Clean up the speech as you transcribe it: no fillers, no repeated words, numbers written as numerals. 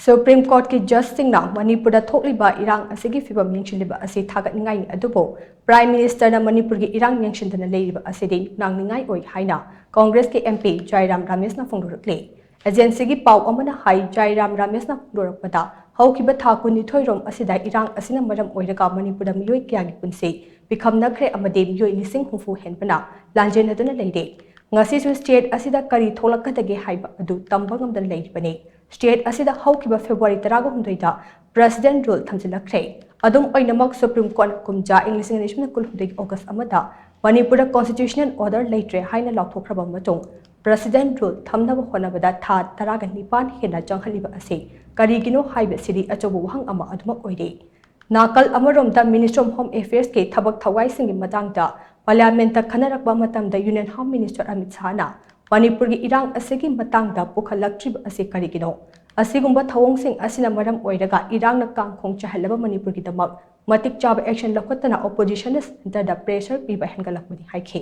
Supreme Court ki Judge Singna Manipur da THOKLIBA Irang Asigi PHIVAM YENGSHILLIBA Asi THAGATNINGAI ADUBU Prime Minister na Manipur ki Irang Yengshindana Leiriba Asidi Nungnangningai oi HAINA Congress ki MP JAIRAM RAMESH na PHONGDORAKLI Agency ki pau amana hai JAIRAM RAMESH na PHONGDORAKPADA haukiba thaku nithoi rom asida Irang asina maram oiraga Manipur da miyoi kya gi punsi bikham nakhre amade miyoi lising hufu henpana lanjen aduna leide ngasi su state asida kari tholakadage haiba adu tambangam dan leiribani State asida haukiba February 19 da President rule thamjilakre adum oinamak Supreme Court kumja English National Kulhudai August amada Manipur constitutional order leitre haina lauthokraba matung President rule thamnaba honabada tha 19 hena changhaliba ase karigino haiba siri achobu wahang ama adumak oire nakal amaromda Ministry of Home Affairs ke thabak thawai singi matangda Parliament ta khanarakba matamda Union Home Minister Amit Shahna Manipur ki Irang asigi matangda pukhalaktrib ase karigino asigumba thawong sing asina maram oiraga Irang na kangkhong chahalaba Manipur ki damak matik chaba action lakotana oppositionist under the pressure piba hengalakmani haikhe